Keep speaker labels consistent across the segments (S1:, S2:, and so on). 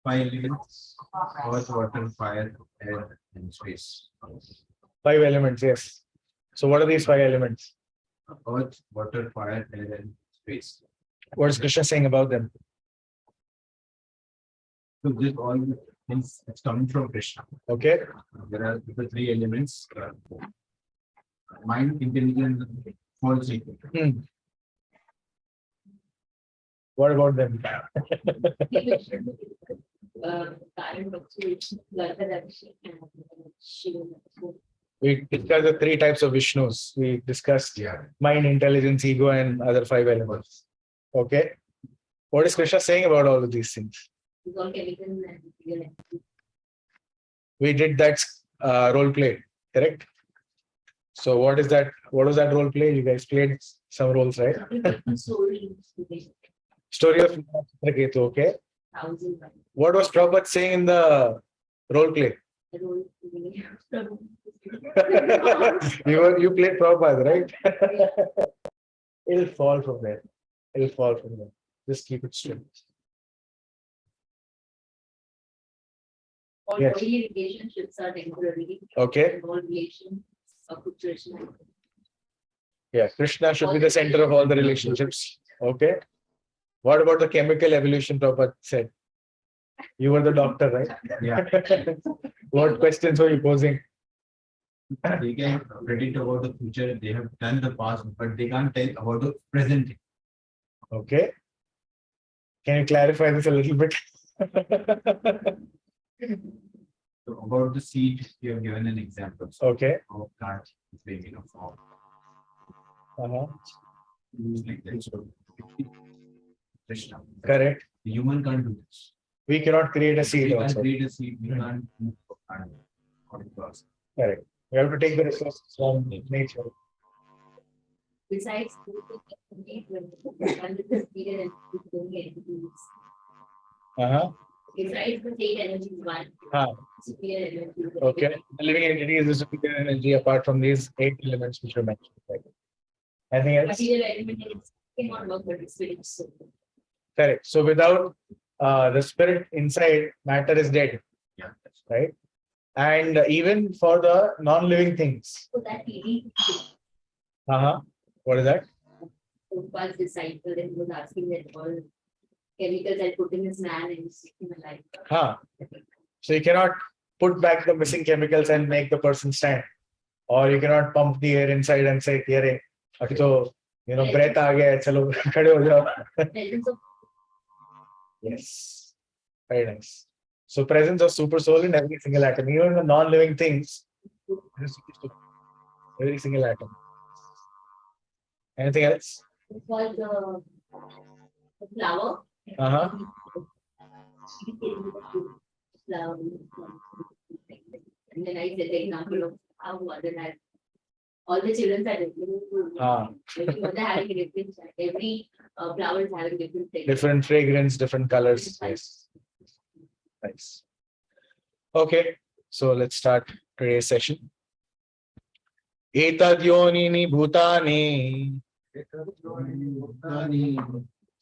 S1: Five elements: earth, water, fire, air, and space.
S2: 5 elements, yes. So what are these 5 elements?
S1: Earth, water, fire, air, and space.
S2: What is Krishna saying about them?
S1: So this all things it's coming from Krishna.
S2: Okay.
S1: There are the three elements: mind, intelligence, false ego.
S2: What about them? We discussed the 3 types of Vishnus. We discussed mind, intelligence, ego, and other 5 elements. Okay. What is Krishna saying about all of these things? We did that role play, correct? So what is that? What was that role play? You guys played some roles, right? Story of Chitraketu, okay. What was Prabhupada saying in the role play? You played Prabhupada, right? It'll fall from there. It'll fall from there. Just keep it straight.
S3: All
S2: Yes.
S3: body relationships are temporary.
S2: Okay.
S3: All relations are with Krishna.
S2: Yeah, Krishna should be the center of all the relationships. Okay. What about the chemical evolution Prabhupada said? You were the doctor, right?
S1: Yeah.
S2: What questions were you posing?
S1: They can predict about the future. They have done the past, but they can't tell about the present.
S2: Okay. Can you clarify this a little bit?
S1: So about the seed, you have given an example.
S2: Okay.
S1: Of plant is being formed.
S2: Uh-huh.
S1: Like that. So, Krishna.
S2: Correct.
S1: The human can't do this.
S2: We cannot create a seed
S1: We can't
S2: also.
S1: create a seed. We can't move a plant or a grass.
S2: Correct. We have to take the resources from nature.
S3: Besides, when this period and doing entities.
S2: Uh-huh.
S3: Besides the state energy is one. Superior energy.
S2: Okay. The living entity is the superior energy apart from these 8 elements which were mentioned. Right? Anything else?
S3: Material element is cannot work with spirit. So
S2: Correct. So without the spirit inside, matter is dead.
S1: Yeah.
S2: Right? And even for the non-living things.
S3: that lady,
S2: Uh-huh. What is that?
S3: Prabhupada's disciple, and he was asking that all chemicals I put in this man and keep him alive.
S2: So you cannot put back the missing chemicals and make the person stand. Or you cannot pump the air inside and say, "Here, abhi to, breath aa gaya, chalo, khade ho jao."
S3: Presence of
S2: Yes. Very nice. So presence of super soul in every single atom, even the non-living things. Every single atom. Anything else?
S3: for the flower.
S2: Uh-huh.
S3: Flower. And then I said the example of how mother has all the children are different. Every mother having a different child. Every flower is having different things.
S2: Different fragrance, different colors. Yes. Nice. Okay. So let's start today's session. Etad yonini bhutani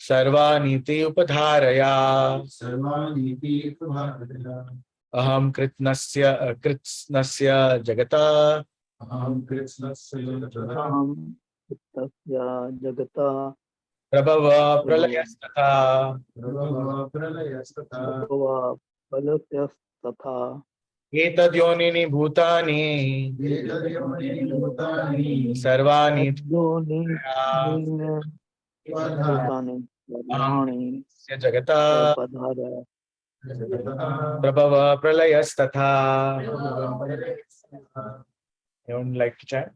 S2: sarvaniti upadharaya aham kritsnasya jagata prabhava pralayastata etad yonini bhutani sarvani jagata prabhava pralayastata. Anyone would like to chat?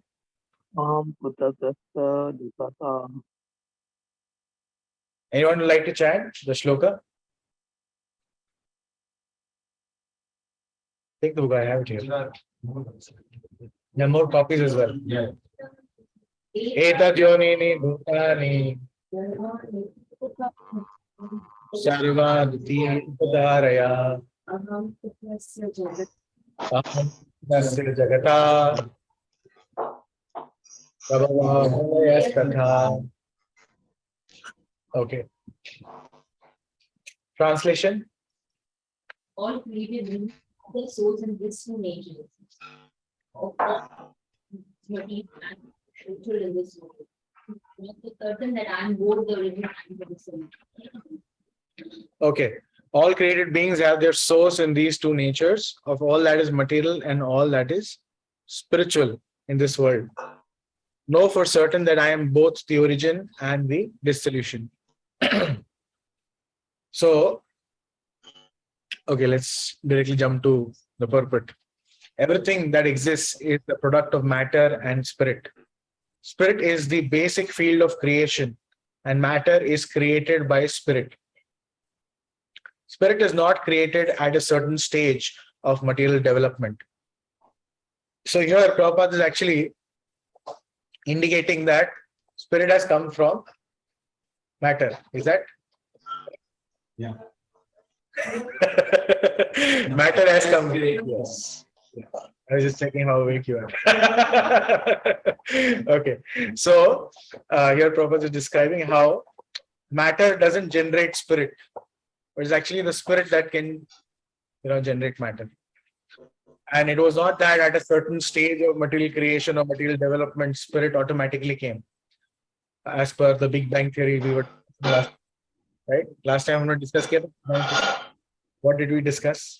S2: Anyone would like to chant the shloka? Take the book, I have it here. There are more copies as well.
S1: Yeah.
S2: Etad yonini bhutani sarvaditi upadaraya aham tasya jagata prabhava pralayastata. Okay. Translation.
S3: all created beings have their souls in this two natures. Of all material and spiritual in this world. Not so certain that I am both the original and the dissolution.
S2: Okay. All created beings have their source in these two natures of all that is material and all that is spiritual in this world. Know for certain that I am both the origin and the dissolution. So, okay, let's directly jump to the purport. Everything that exists is the product of matter and spirit. Spirit is the basic field of creation, and matter is created by spirit. Spirit is not created at a certain stage of material development. So here Prabhupada is actually indicating that spirit has come from matter. Is that?
S1: Yeah.
S2: Matter has come. Yes. I was just checking how awake you are. Okay. So here Prabhupada is describing how matter doesn't generate spirit. But it's actually the spirit that can, generate matter. And it was not that at a certain stage of material creation or material development, spirit automatically came. As per the Big Bang theory, we were right. Last time we discussed it. What did we discuss?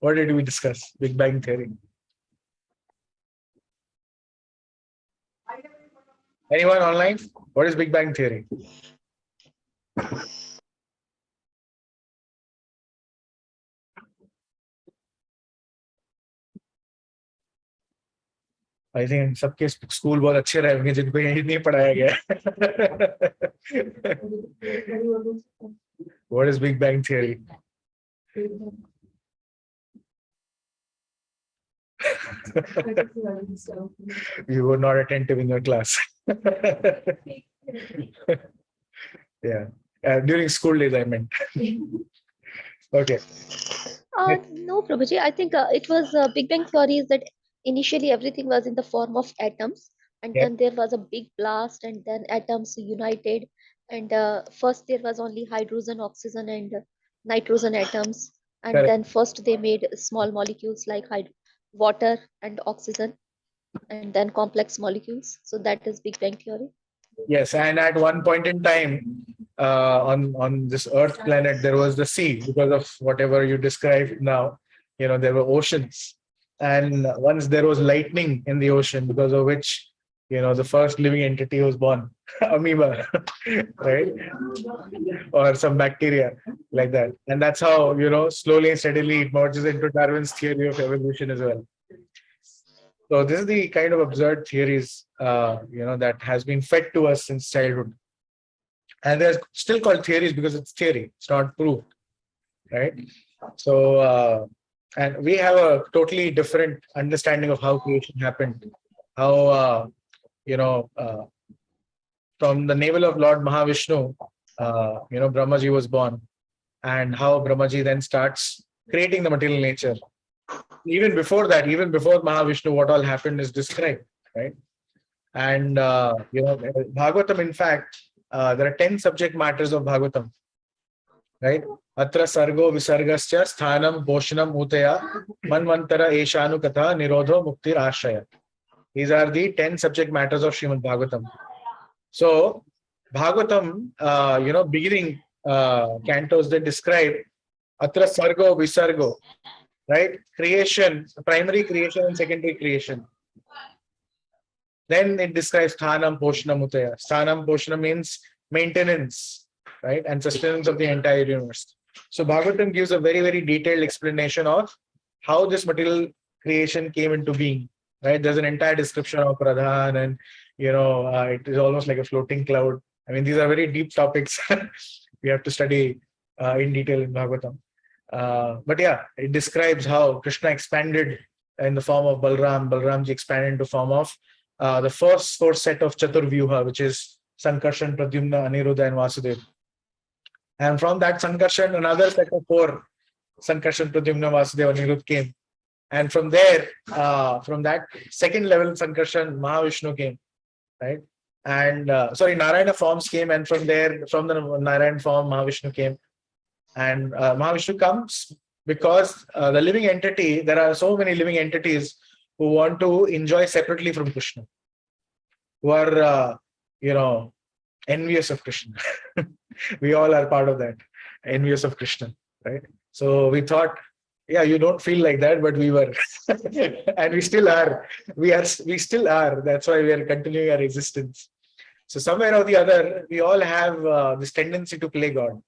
S2: What did we discuss? Big Bang theory. Anyone online? What is Big Bang theory? I think सबके school बहुत अच्छे रहे होंगे जिनको यही नहीं पढ़ाया गया. What is Big Bang theory? You were not attentive in your class. Yeah. During school days, I meant. Okay.
S4: No, Prabhuji. I think it was Big Bang theory is that initially everything was in the form of atoms, and
S2: Yeah.
S4: then there was a big blast, and then atoms united, and first there was only hydrogen, oxygen, and nitrogen atoms, and
S2: Correct.
S4: then first they made small molecules like water and oxygen, and then complex molecules. So that is Big Bang theory.
S2: Yes, and at one point in time, on this Earth planet, there was the sea because of whatever you described now. There were oceans, and once there was lightning in the ocean, because of which, the first living entity was born, amoeba, right, or some bacteria like that, and that's how slowly and steadily it merges into Darwin's theory of evolution as well. So this is the kind of absurd theories, that has been fed to us since childhood. And they're still called theories because it's theory. It's not proved, right? So, and we have a totally different understanding of how creation happened. How, from the navel of Lord Mahavishnu, Brahmaji was born. And how Brahmaji then starts creating the material nature. Even before that, even before Mahavishnu, what all happened is described, right? And Bhagavatam, in fact, there are 10 subject matters of Bhagavatam, right? Atra sargo visargasya sthanam boshanam utaya manvantara eshanu katha nirodho muktir ashaya. These are the 10 subject matters of Srimad Bhagavatam. So Bhagavatam, beginning cantos, they describe Atra sargo visargo, right? Creation, primary creation and secondary creation. Then it describes Sthanam Poshanam Utaya. Sthanam Poshanam means maintenance, right? And sustenance of the entire universe. So Bhagavatam gives a very, very detailed explanation of how this material creation came into being, right? There's an entire description of Pradhan and, it is almost like a floating cloud. I mean, these are very deep topics. We have to study in detail in Bhagavatam. But yeah, it describes how Krishna expanded in the form of Balram. Balramji expanded into the form of the first four set of Chaturvyuha, which is Sankarshan, Pradyumna, Aniruddha, and Vasudeva. And from that Sankarshan, another set of four Sankarshan, Pradyumna, Vasudeva, Aniruddha came. And from there, from that second level Sankarshan, Mahavishnu came, right? And sorry, Narayana forms came, and from there, from the Narayana form, Mahavishnu came. And Mahavishnu comes because the living entity, there are so many living entities who want to enjoy separately from Krishna, who are, envious of Krishna. We all are part of that, envious of Krishna, right? So we thought, yeah, you don't feel like that, but we were, and we still are. We still are. That's why we are continuing our existence. So somewhere or the other, we all have this tendency to play God.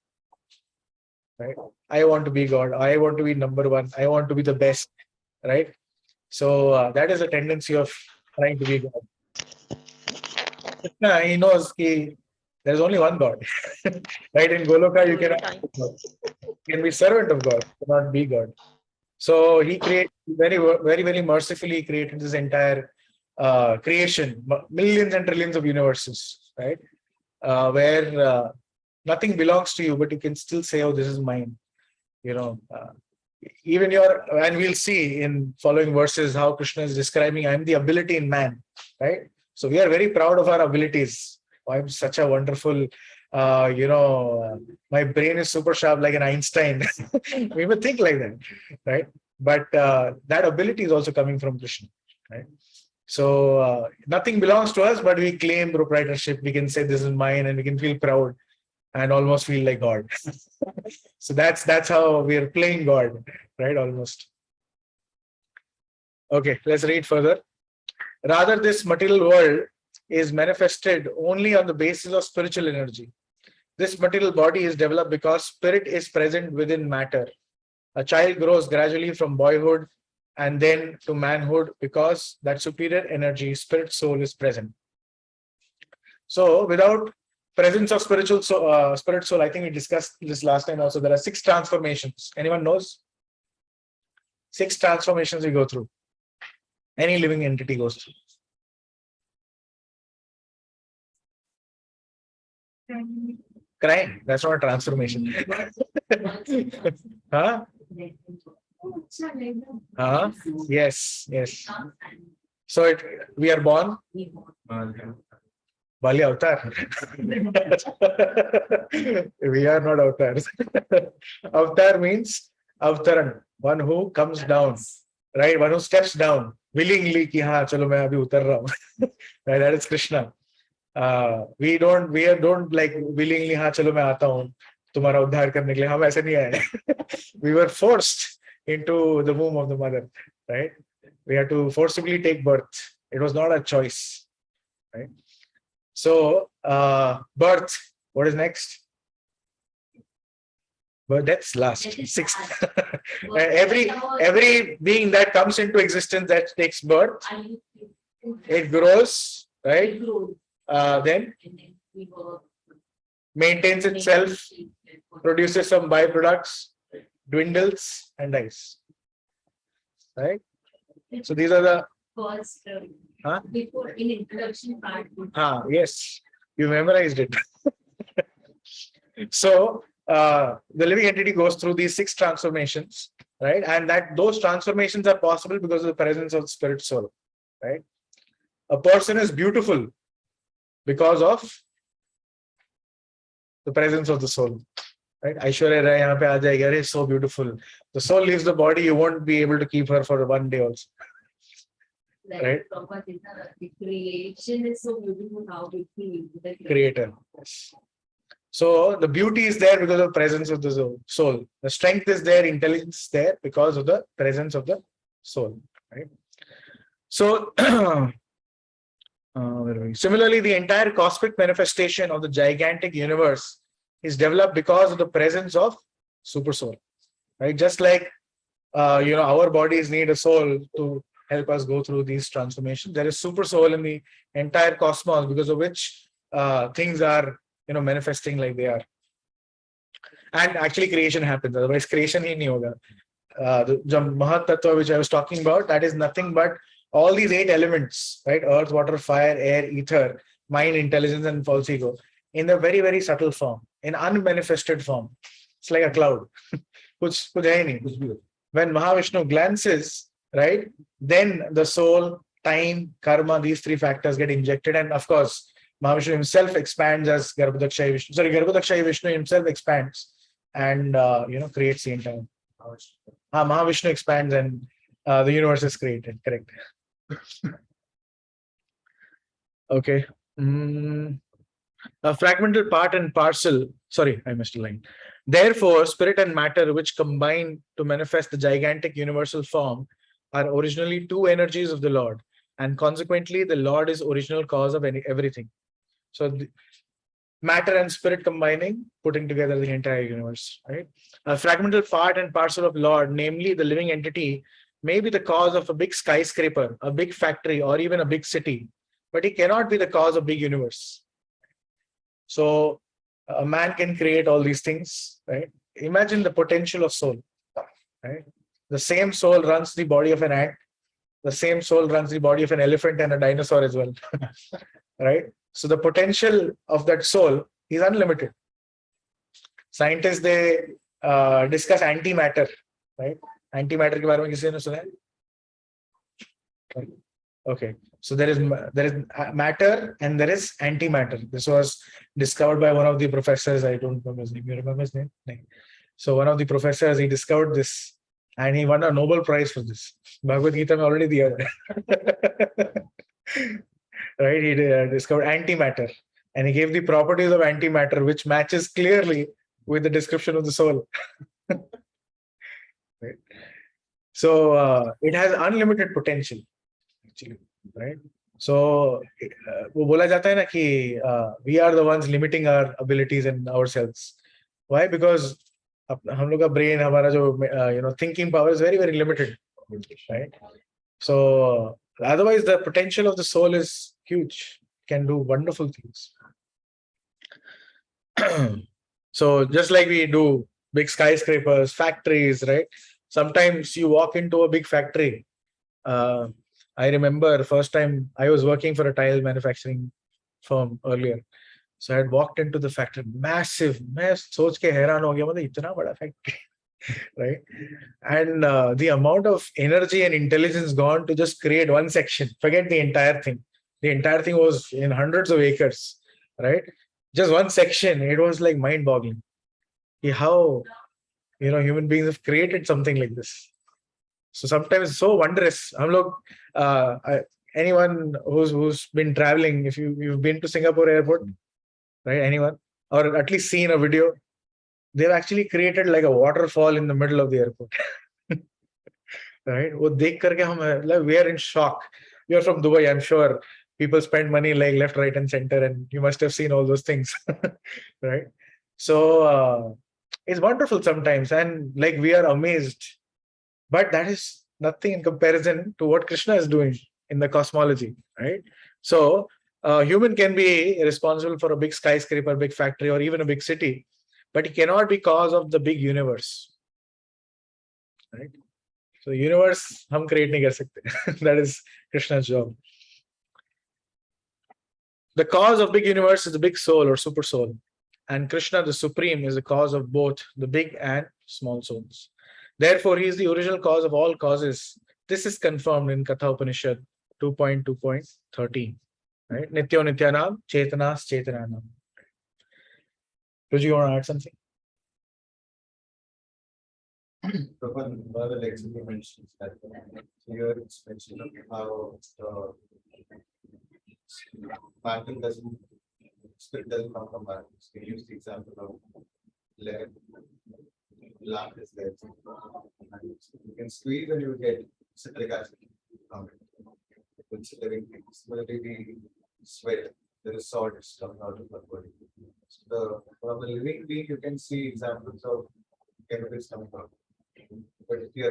S2: Right? I want to be God. I want to be number one. I want to be the best. Right? So that is a tendency of trying to be God. Krishna, he knows there's only one God. Right? In Goloka, you can be servant of God, cannot be God. So he created very mercifully created this entire creation, millions and trillions of universes, right? Where nothing belongs to you, but you can still say, "Oh, this is mine." Even and we'll see in following verses how Krishna is describing, "I'm the ability in man," right? So we are very proud of our abilities. Oh, I'm such a wonderful, my brain is super sharp like an Einstein. We would think like that, right? But that ability is also coming from Krishna, right? So nothing belongs to us, but we claim proprietorship. We can say this is mine, and we can feel proud and almost feel like God. So that's how we are playing God, right? Almost. Okay, let's read further. Rather, this material world is manifested only on the basis of spiritual energy. This material body is developed because spirit is present within matter. A child grows gradually from boyhood and then to manhood because that superior energy, spirit soul, is present. So without presence of spirit soul, I think we discussed this last time also, there are 6 transformations. Anyone knows? 6 transformations we go through. Any living entity goes through. Crying, that's not a transformation. Huh? Yes. So we are born. Bali avatar. We are not avatars. Avatar means avtaran, one who comes down, right? One who steps down willingly. Ki haan, chalo main abhi utar raha hu. Right? That is Krishna. We don't like willingly, हाँ चलो मैं आता हूँ तुम्हारा उद्धार करने के लिए, हम ऐसे नहीं आए. We were forced into the womb of the mother, right? We had to forcibly take birth. It was not a choice, right? So birth, what is next? But that's last. 6th. every being that comes into existence, that takes birth, it grows, right? Then maintains itself, produces some byproducts, dwindles and dies. Right? So these are the
S3: first
S2: huh?
S3: before in introduction part.
S2: Yes, you memorized it. So the living entity goes through these 6 transformations, right? And those transformations are possible because of the presence of the spirit soul, right? A person is beautiful because of the presence of the soul, right? Aishwarya Rai yahan pe aa jayegi, "Arey, so beautiful." The soul leaves the body, you won't be able to keep her for one day also. Right?
S3: The creation is so beautiful, how beautiful the
S2: Creator. Yes. So the beauty is there because of the presence of the soul. The strength is there, intelligence is there because of the presence of the soul, right? So similarly, the entire cosmic manifestation of the gigantic universe is developed because of the presence of super soul, right? Just like our bodies need a soul to help us go through these transformations. There is super soul in the entire cosmos because of which things are manifesting like they are. And actually creation happens, otherwise creation hi nahi hoga. The Mahat Tattva which I was talking about, that is nothing but all these 8 elements, right? Earth, water, fire, air, ether, mind, intelligence, and false ego, in a very, very subtle form, in unmanifested form. It's like a cloud. Kuch hai nahi. When Mahavishnu glances, right, then the soul, time, karma, these 3 factors get injected. And of course, Mahavishnu himself expands as Garbhodakshayi Vishnu. Sorry, Garbhodakshayi Vishnu himself expands and creates the entire. Mahavishnu expands and the universe is created. Correct. Okay. A fragmental part and parcel. Sorry, I missed a line. Therefore, spirit and matter, which combine to manifest the gigantic universal form, are originally two energies of the Lord, and consequently, the Lord is original cause of everything. So, matter and spirit combining, putting together the entire universe. Right? A fragmental part and parcel of Lord, namely the living entity, may be the cause of a big skyscraper, a big factory, or even a big city, but he cannot be the cause of big universe. So a man can create all these things, right? Imagine the potential of soul, right? The same soul runs the body of an ant. The same soul runs the body of an elephant and a dinosaur as well, right? So the potential of that soul is unlimited. Scientists, they discuss antimatter, right? Antimatter के बारे में किसी ने सुना है? Okay. So there is matter and there is antimatter. This was discovered by one of the professors. I don't remember his name. You remember his name? No. So one of the professors, he discovered this and he won a Nobel Prize for this. Bhagavad Gita mein already diya hai. Right? He discovered antimatter and he gave the properties of antimatter, which matches clearly with the description of the soul. Right? So it has unlimited potential. Actually, right? So वो बोला जाता है ना कि we are the ones limiting our abilities and ourselves. Why? Because हम लोग का brain, हमारा जो thinking power is very very limited, right? So otherwise the potential of the soul is huge, can do wonderful things. So just like we do big skyscrapers, factories, right? Sometimes you walk into a big factory. I remember the first time I was working for a tile manufacturing firm earlier. So I had walked into the factory, massive, मैं सोच के हैरान हो गया, मतलब इतना बड़ा factory, right? And the amount of energy and intelligence gone to just create one section, forget the entire thing. The entire thing was in hundreds of acres, right? Just one section, it was like mind-boggling. How human beings have created something like this. So sometimes it's so wondrous. Anyone who's been traveling, if you've been to Singapore airport, right? Anyone, or at least seen a video, they've actually created like a waterfall in the middle of the airport. Right? वो देख करके हम we are in shock. You're from Dubai, I'm sure. People spend money like left, right, and center, and you must have seen all those things, right? So it's wonderful sometimes, and like we are amazed. But that is nothing in comparison to what Krishna is doing in the cosmology, right? So human can be responsible for a big skyscraper, big factory, or even a big city, but he cannot be cause of the big universe, right? So universe hum create nahi kar sakte. That is Krishna's job. The cause of big universe is the big soul or super soul, and Krishna, the supreme, is the cause of both the big and small souls. Therefore, he is the original cause of all causes. This is confirmed in Katha Upanishad 2.2.13. Right? Nityo Nityanam, Chetanas Chetananam. Ruji, you want to add something?
S1: One of the lectures you mentioned that here it's mentioned how matter doesn't, spirit doesn't come from matter. So you use the example of lead. Lamp is there. You can squeeze and you get citric acid from it. It's a living thing. Similarly, the sweat, there is salt coming out of the body. So from the living being, you can see examples of chemicals coming out. But if the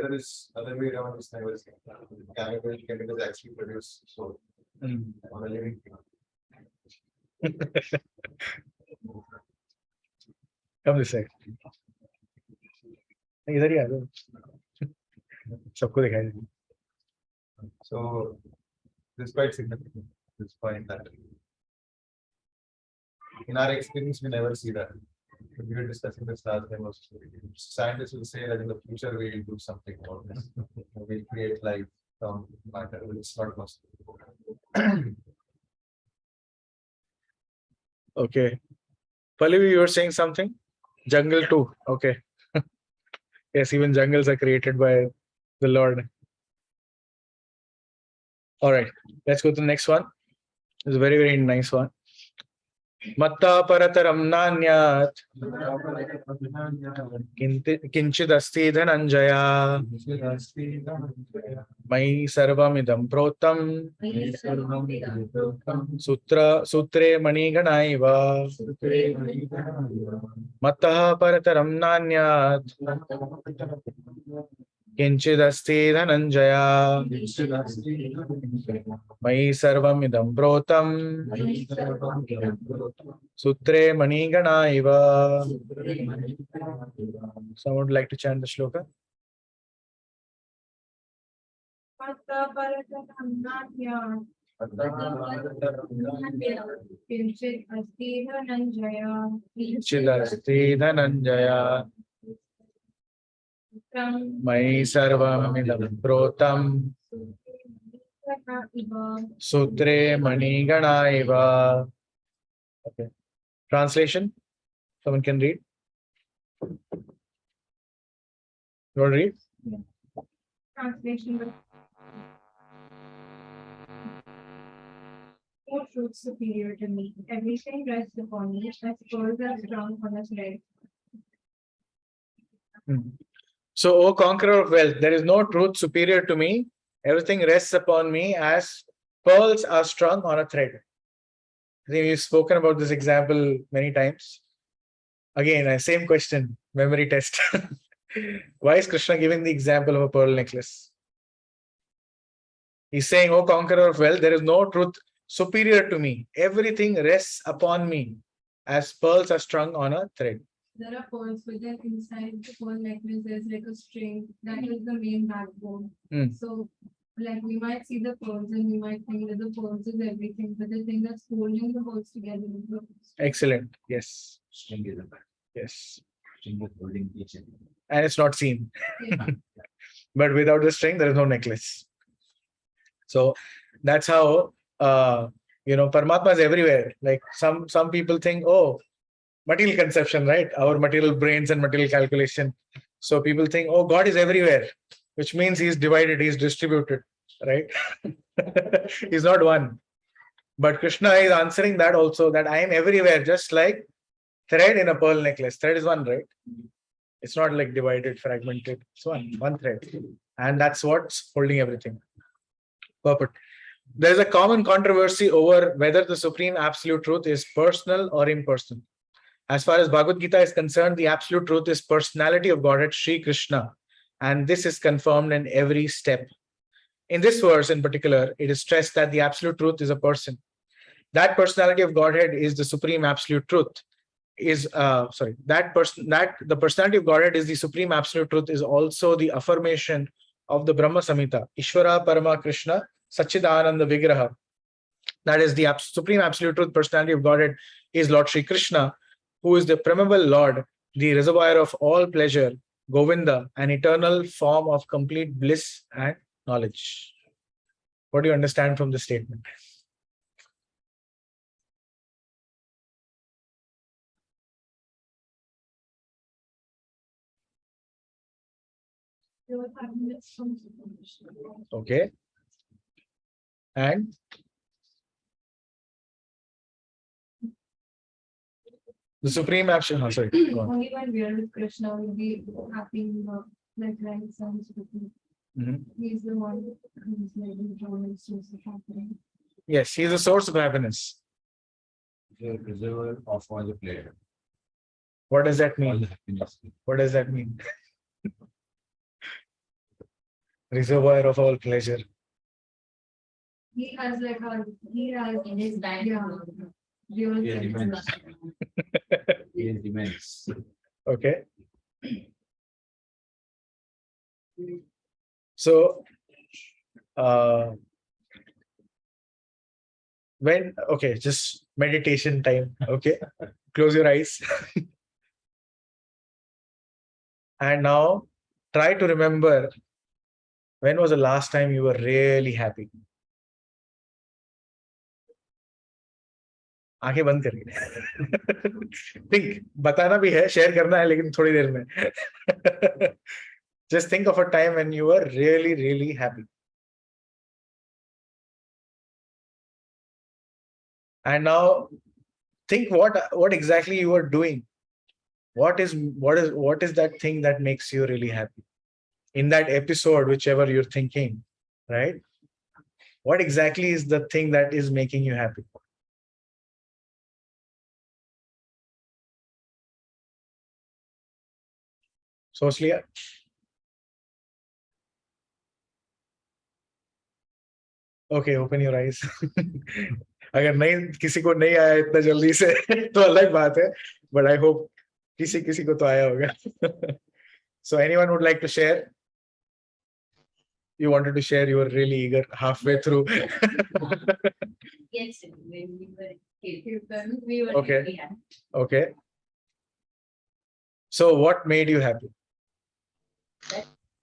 S1: other way around, it's never seen. Chemicals actually produce soul on a living thing.
S2: Come this side. इधर ही आ जाओ, सबको दिखाई देंगे.
S1: So this is quite significant, this point that in our experience we never see that. We were discussing this last time also. Scientists will say that in the future we will do something about this. We'll create life from matter, but it's not possible.
S2: Okay. Pallavi, you were saying something? Jungle too. Okay. Yes, even jungles are created by the Lord. All right. Let's go to the next one. It's a very, very nice one. Matta parataram nanyat kinchidasti dhananjaya Mai sarvamidam protam sutre maniganaiva Mattah parataram nanyat kinchidasti dhananjaya Mai sarvamidam protam sutre maniganaiva. Someone would like to chant the shloka? Kinchidasti dhananjaya Mai sarvamidam protam sutre maniganaiva. Okay. Translation? Someone can read? You want to read?
S5: Translation. No truth superior to me. Everything rests upon me. I suppose that's strong on a thread.
S2: So, O conqueror of wealth, there is no truth superior to me. Everything rests upon me as pearls are strung on a thread. I think we've spoken about this example many times. Again, same question, memory test. Why is Krishna giving the example of a pearl necklace? He's saying, O conqueror of wealth, there is no truth superior to me. Everything rests upon me as pearls are strung on a thread.
S5: There are pearls, but then inside the pearl necklace there's like a string that is the main backbone. So, like we might see the pearls and we might think that the pearls is everything, but the thing that's holding the pearls together is the string.
S2: Excellent. Yes. Yes. And it's not seen.
S5: Yeah.
S2: But without the string, there is no necklace. So that's how Paramatma is everywhere. Like some people think, oh, material conception, right? Our material brains and material calculation. So people think, oh, God is everywhere, which means he's divided, he's distributed, right? He's not one. But Krishna is answering that also, that I am everywhere, just like thread in a pearl necklace. Thread is one, right? It's not like divided, fragmented. It's one thread. And that's what's holding everything. Perfect. There's a common controversy over whether the supreme absolute truth is personal or impersonal. As far as Bhagavad Gita is concerned, the absolute truth is personality of Godhead, Sri Krishna. And this is confirmed in every step. In this verse in particular, it is stressed that the absolute truth is a person. That personality of Godhead is the supreme absolute truth. That the personality of Godhead is the supreme absolute truth is also the affirmation of the Brahma Samhita, Ishvara Parama Krishna Sachidananda Vigraha. That is the supreme absolute truth personality of Godhead is Lord Sri Krishna, who is the primeval Lord, the reservoir of all pleasure, Govinda, an eternal form of complete bliss and knowledge. What do you understand from this statement? Okay. And the supreme absolute. Sorry. Go on.
S5: Only when we are with Krishna will be happy, like sounds with him. He's the one who's like the joy and source of happiness.
S2: Yes, he is the source of happiness.
S1: The reservoir of all the pleasure.
S2: What does that
S1: All
S2: mean?
S1: the happiness.
S2: What does that mean? Reservoir of all pleasure.
S5: He has
S3: In his bank.
S5: real
S1: He has immense. He is immense.
S2: Okay. So, just meditation time. Okay. Close your eyes. And now try to remember, when was the last time you were really happy? आंखें बंद करके think, बताना भी है, share करना है, लेकिन थोड़ी देर में. Just think of a time when you were really, really happy. And now think what exactly you are doing. What is that thing that makes you really happy? In that episode, whichever you're thinking, right? What exactly is the thing that is making you happy? Soslia? Okay, open your eyes. अगर नहीं, किसी को नहीं आया इतना जल्दी से तो अलग बात है, but I hope किसी को तो आया होगा. So anyone would like to share? You wanted to share, you were really eager halfway through.
S3: Yes, when we were kids, we were
S2: Okay.
S3: really happy.
S2: Okay. So what made you happy?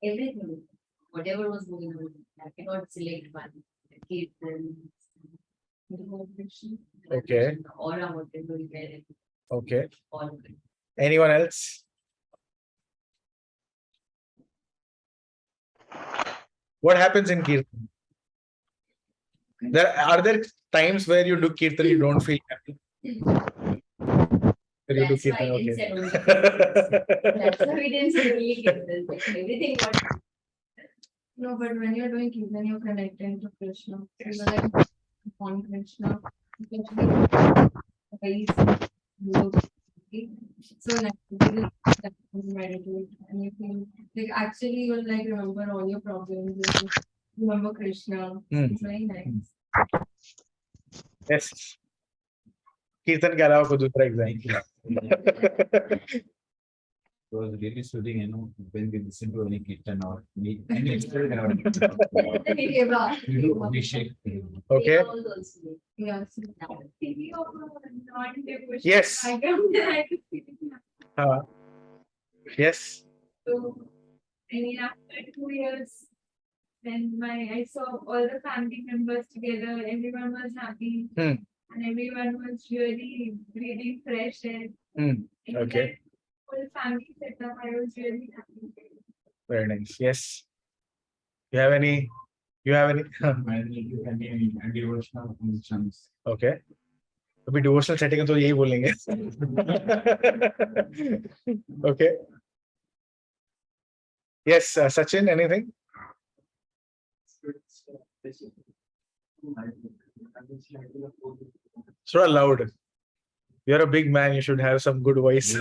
S3: Everything, whatever was going on, I cannot select one. The kids and the motivation,
S2: Okay.
S3: all our whatever we were,
S2: Okay.
S3: all good.
S2: Anyone else? What happens in Kirtan? Are there times where you do Kirtan you don't feel happy? Where you do
S3: That's why
S2: Kirtan,
S3: I didn't
S2: okay.
S3: say only Kirtan. That's why we didn't say only Kirtan. Like everything what
S5: No, but when you're doing Kirtan, you're connecting to Krishna. So you're like on Krishna. Very low. So naturally, that you meditate and you feel like actually you'll like remember all your problems. You remember Krishna. It's very nice.
S2: Yes. Kirtan के अलावा कोई दूसरा example?
S6: It was really soothing, when we listen to any kirtan or any Abhishek.
S2: Okay.
S3: all those things.
S5: Yeah. So
S2: Yes. Yes.
S5: So, I mean, after 2 years, when I saw all the family members together, everyone was happy.
S2: Hmm.
S5: And everyone was really breathing fresh air.
S2: Okay.
S5: For the family setup, I was really happy.
S2: Very nice. Yes. You have any?
S6: And devotional functions.
S2: Okay. अभी devotional setting तो यही बोलेंगे. Okay. Yes, Sachin, anything? So loud. You're a big man. You should have some good voice.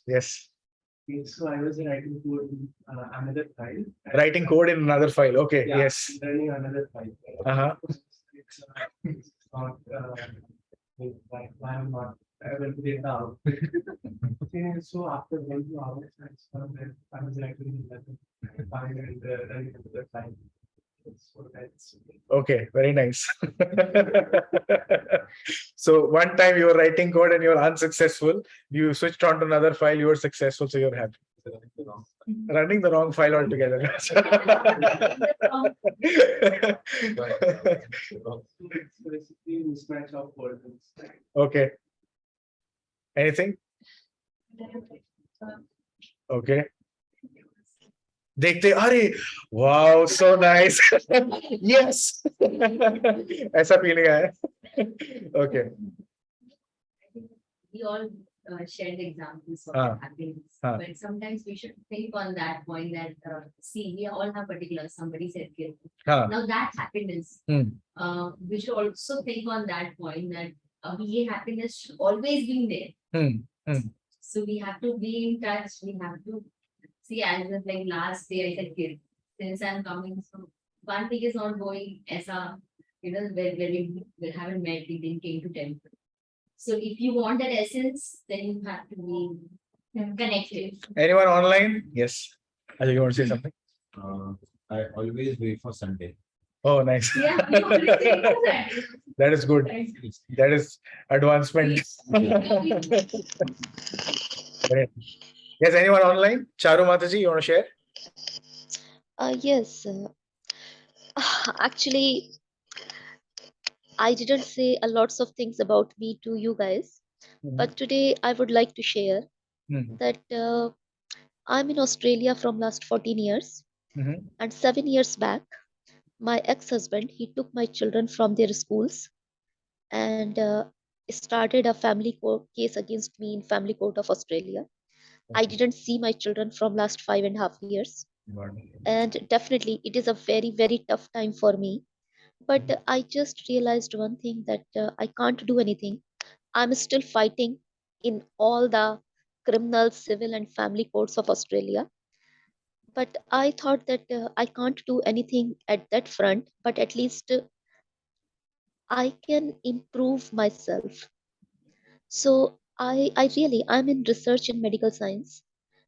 S2: Yes.
S7: So I was writing code in another file.
S2: Writing code in another file. Okay.
S7: Yeah,
S2: Yes.
S7: running another file.
S2: Uh-huh.
S7: It's not, I'm not able to get out. So after 1 2 hours, I was writing another file and running another file. So that's
S2: Okay, very nice. So one time you were writing code and you were unsuccessful. You switched on to another file, you were successful, so you're happy. Running the wrong file altogether.
S7: it's basically a mismatch of words.
S2: Okay. Anything? Okay. देखते अरे wow, so nice. Yes. ऐसा feeling आया. Okay.
S3: We all shared examples of
S2: Ah.
S3: happiness,
S2: Ah.
S3: but sometimes we should think on that point that see, we all have particulars. Somebody said guilt.
S2: हाँ.
S3: Now that happiness, we should also think on that point that ये happiness should always be there. So we have to be in touch. We have to see, as if like last day I said guilt. Since I'm coming, so one thing is not going as a where we haven't met, we didn't came to temple. So if you want that essence, then you have to be connected.
S2: Anyone online? Yes. Ajay, you want to say something?
S6: I always wait for Sunday.
S2: Oh, nice.
S3: Yeah, we already said that.
S2: That is good. That is advancement. Yes, anyone online? Charu Mataji, you want to share?
S4: Yes. Actually, I didn't say a lots of things about me to you guys, but today I would like to share
S2: Mhm.
S4: that I'm in Australia from last 14 years,
S2: Mhm.
S4: and 7 years back, my ex-husband he took my children from their schools and started a family court case against me in family court of Australia. I didn't see my children from last 5.5 years,
S2: Got
S4: and definitely it is a very very tough time for me. But
S2: Mhm.
S4: I just realized one thing that I can't do anything. I'm still fighting in all the criminal, civil, and family courts of Australia. But I thought that I can't do anything at that front, but at least I can improve myself. So I'm in research in medical science,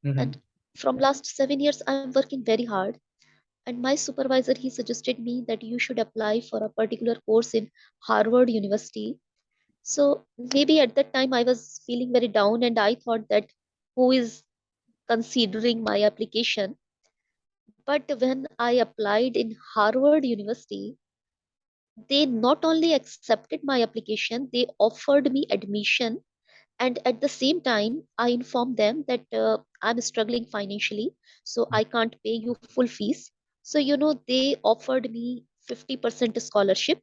S4: and
S2: Mhm.
S4: from last 7 years I'm working very hard. And my supervisor he suggested me that you should apply for a particular course in Harvard University. So maybe at that time I was feeling very down, and I thought that who is considering my application? But when I applied in Harvard University, they not only accepted my application, they offered me admission. And at the same time, I informed them that I'm struggling financially, so I can't pay you full fees. So, they offered me 50% scholarship,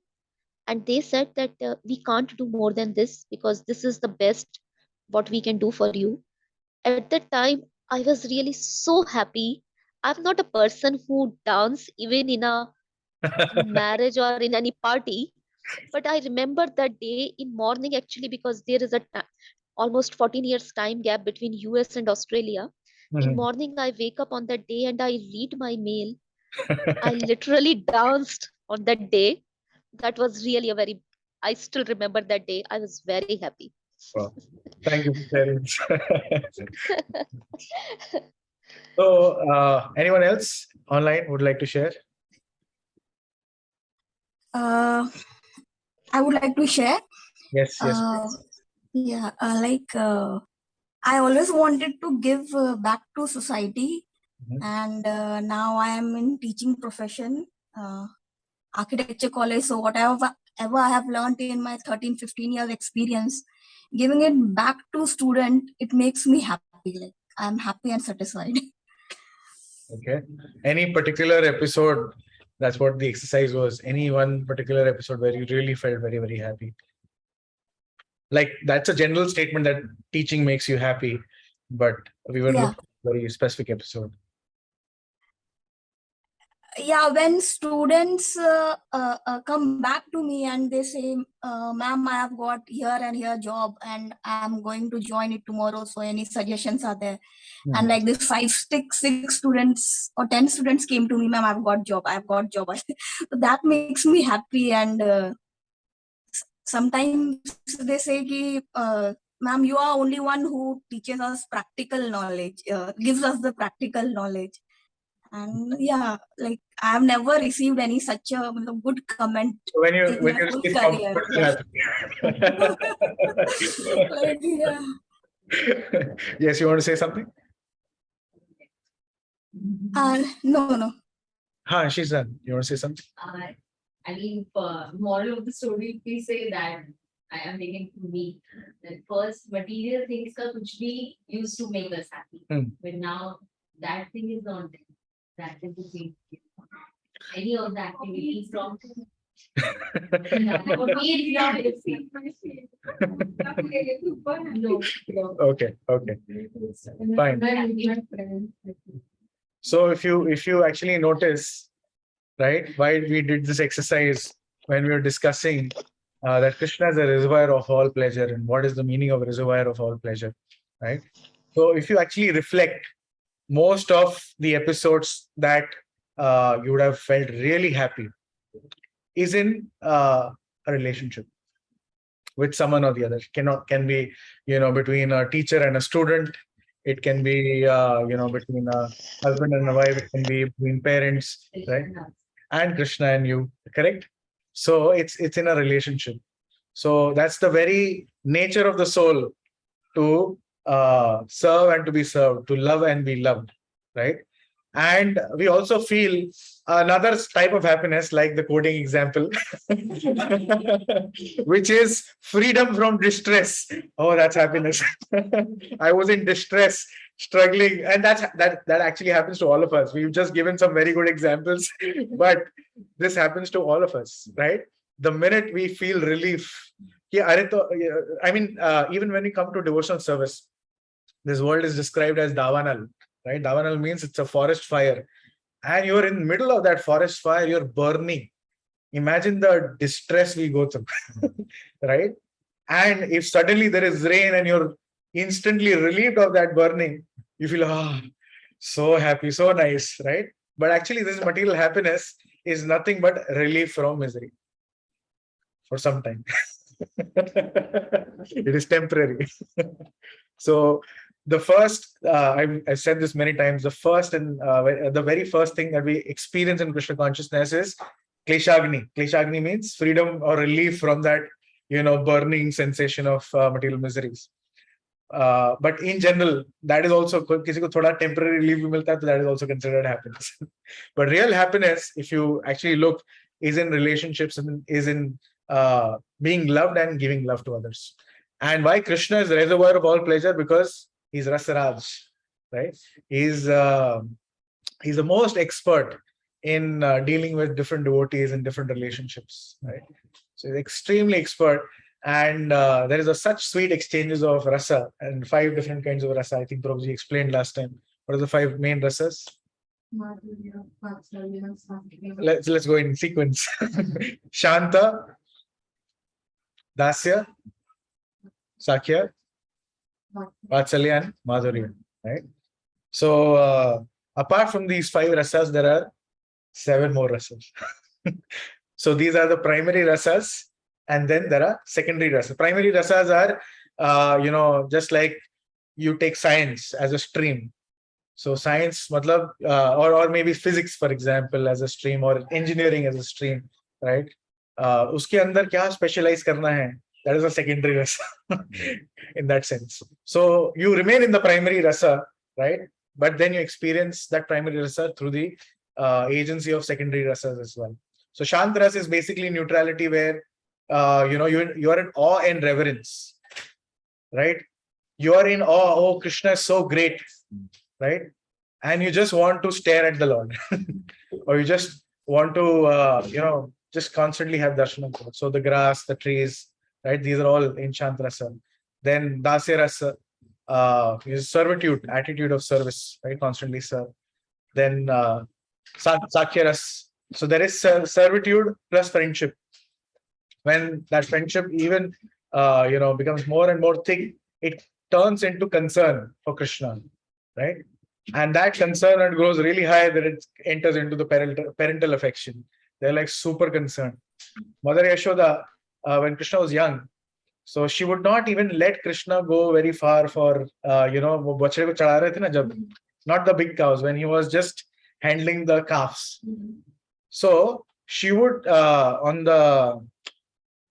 S4: and they said that we can't do more than this because this is the best what we can do for you. At that time, I was really so happy. I'm not a person who dance even in a marriage or in any party, but I remember that day in morning actually because there is a almost 14 years time gap between US and Australia. In
S2: Mhm.
S4: morning I wake up on that day and I read my mail. I literally danced on that day. That was really a very, I still remember that day. I was very happy.
S2: Wow. Thank you for sharing. So, anyone else online would like to share?
S8: Uh, I would like to share.
S2: Yes, yes.
S8: Uh, yeah, I always wanted to give back to society,
S2: Mhm.
S8: and now I am in teaching profession, uh, architecture college. So whatever ever I have learned in my 13, 15 years experience, giving it back to student, it makes me happy. Like I'm happy and satisfied.
S2: Okay. Any particular episode? That's what the exercise was. Any one particular episode where you really felt very, very happy? Like that's a general statement that teaching makes you happy, but we were
S8: Yeah.
S2: looking at a very specific episode.
S8: Yeah, when students come back to me and they say, ma'am, I have got here and here job and I'm going to join it tomorrow, so any suggestions are there? And like this six students or 10 students came to me, ma'am, I've got job. So that makes me happy. And sometimes they say ki, ma'am, you are only one who teaches us practical knowledge, gives us the practical knowledge. And yeah, like I've never received any such a good comment
S2: So
S8: in
S2: when
S8: my
S2: you
S8: full
S2: receive
S8: career.
S2: compliments,
S8: Yeah.
S2: you're happy.
S8: Like, yeah.
S2: Yes, you want to say something?
S8: No.
S2: She's done. You want to say something?
S3: I mean, moral of the story, please say that I am making to me that first material things ka kuch bhi used to make us happy, but now that thing is not there. That is the thing. Any of the activities from for me, it's not no.
S2: Okay, okay, fine. So if you actually notice, right, why we did this exercise when we were discussing that Krishna is a reservoir of all pleasure and what is the meaning of reservoir of all pleasure, right? So if you actually reflect, most of the episodes that you would have felt really happy is in a relationship with someone or the other. Can be between a teacher and a student. It can be between a husband and a wife. It can be between parents, right? And Krishna and you, correct? So it's in a relationship. So that's the very nature of the soul, to serve and to be served, to love and be loved, right? And we also feel another type of happiness, like the coding example, which is freedom from distress. Oh, that's happiness. I was in distress, struggling, and that actually happens to all of us. We've just given some very good examples, but this happens to all of us, right? The minute we feel relief, yeah, I mean, even when we come to devotional service, this world is described as Davanal, right? Davanal means it's a forest fire, and you're in the middle of that forest fire, you're burning. Imagine the distress we go through, right? And if suddenly there is rain and you're instantly relieved of that burning, you feel, so happy, so nice, right? But actually, this material happiness is nothing but relief from misery for some time. It is temporary. So the first, I've said this many times, the first and the very first thing that we experience in Krishna consciousness is Kleshagni. Kleshagni means freedom or relief from that, burning sensation of material miseries. But in general, that is also, किसी को थोड़ा temporary relief भी मिलता है, तो that is also considered happiness. But real happiness, if you actually look, is in relationships and is in being loved and giving love to others. And why Krishna is the reservoir of all pleasure? Because he's Rasaraj, right? He's the most expert in dealing with different devotees in different relationships, right? So he's extremely expert, and there is such sweet exchanges of rasa and 5 different kinds of rasa. I think Prabhuji explained last time. What are the 5 main rasas? Let's go in sequence. Shanta, Dasya, Sakhya, Vatsalya, and Madhurya, right? So apart from these 5 rasas, there are 7 more rasas. So these are the primary rasas, and then there are secondary rasas. Primary rasas are, just like you take science as a stream. So science, matlab, or maybe physics, for example, as a stream, or engineering as a stream, right? Uske andar kya specialize karna hai? That is a secondary rasa in that sense. So you remain in the primary rasa, right? But then you experience that primary rasa through the agency of secondary rasas as well. So Shant rasa is basically neutrality, where you are in awe and reverence, right? You are in awe. Oh, Krishna is so great, right? And you just want to stare at the Lord, or you just want to, just constantly have darshan of God. So the grass, the trees, right? These are all in Shant rasa. Then Dasya rasa is servitude, attitude of service, right? Constantly serve. Then Sakhya rasa. So there is servitude plus friendship. When that friendship even becomes more and more thick, it turns into concern for Krishna, right? And that concern grows really high, that it enters into the parental affection. They're like super concerned. Mother Yashoda, when Krishna was young, so she would not even let Krishna go very far for not the big cows, when he was just handling the calves. So she would on the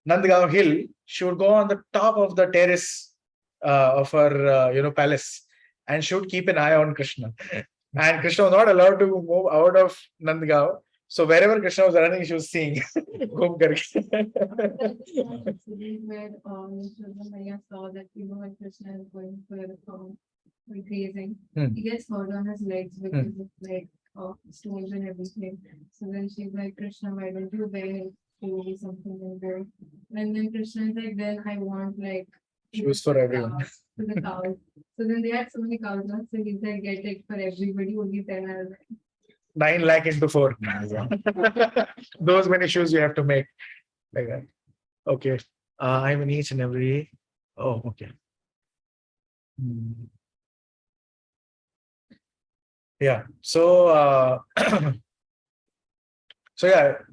S2: Nandgaon hill, she would go on the top of the terrace of her palace, and she would keep an eye on Krishna. And Krishna was not allowed to move out of Nandgaon. So wherever Krishna was running, she was seeing. Where
S5: Maya saw that when Krishna is going for grazing, he gets hurt on his legs because of stones and everything. So then she's like, Krishna, why don't you wear something like that? And then Krishna is like, then I want
S2: shoes for everyone.
S5: For the cows. So then they had so many cows, so he's like, get it for everybody, only 10
S2: 9 lakh into 4. Those many shoes you have to make. Like that. Okay. I'm in each and every. Oh, okay. Yeah. So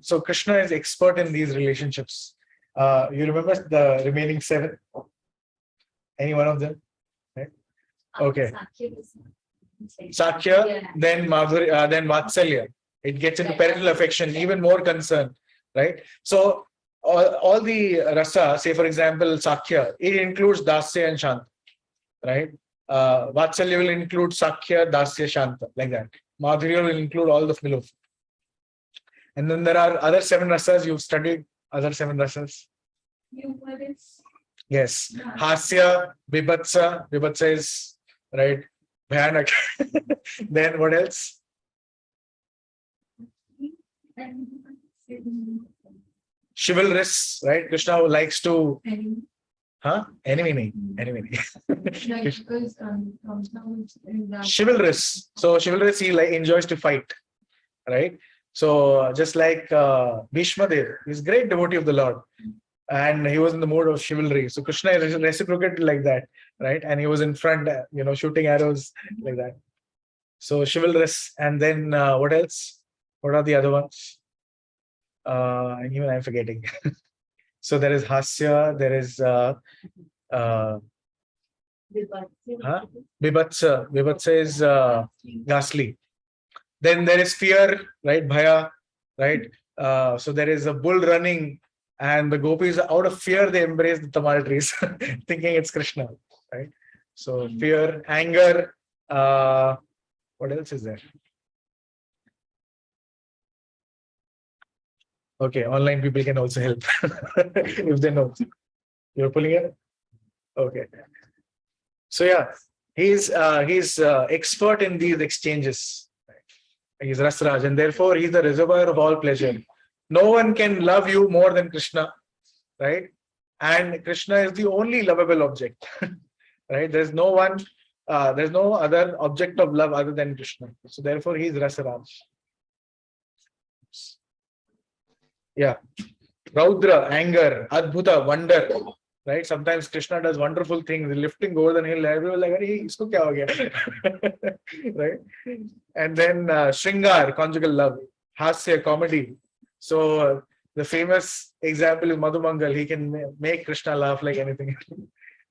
S2: so Krishna is expert in these relationships. You remember the remaining 7? Any one of them? Right? Okay. Sakhya, then Madhurya, then Vatsalya. It gets into parental affection, even more concern, right? So all the rasa, say for example, Sakhya, it includes Dasya and Shanta, right? Vatsalya will include Sakhya, Dasya, Shanta, like that. Madhurya will include all the below. And then there are other 7 rasas. You've studied other 7 rasas. Yes. Hasya, Bibhatsa. Bibhatsa is right. Bhayanak. Then what else? Chivalrous, right? Krishna likes to, enemy. Chivalrous. So chivalrous, he enjoys to fight, right? So just like Bhishma Dev, he's a great devotee of the Lord, and he was in the mode of chivalry. So Krishna reciprocated like that, right? And he was in front, shooting arrows like that. So chivalrous, and then what else? What are the other ones? Even I'm forgetting. So there is Hasya, there is Bibhatsa. Bibhatsa is ghastly. Then there is fear, right? Bhaya, right? So there is a bull running, and the gopis, out of fear, they embrace the tamal trees, thinking it's Krishna, right? So fear, anger. What else is there? Okay, online people can also help if they know. You're pulling it? Okay. So yeah, he's expert in these exchanges. He's Rasraj, and therefore he's the reservoir of all pleasure. No one can love you more than Krishna, right? And Krishna is the only lovable object, right? There's no other object of love other than Krishna. So therefore he's Rasraj. Yeah. Raudra, anger, Adbhuta, wonder, right? Sometimes Krishna does wonderful things, lifting Govardhan hill. Everyone like, isko kya ho gaya? Right? And then Shringar, conjugal love, Hasya, comedy. So the famous example is Madhumangal. He can make Krishna laugh like anything,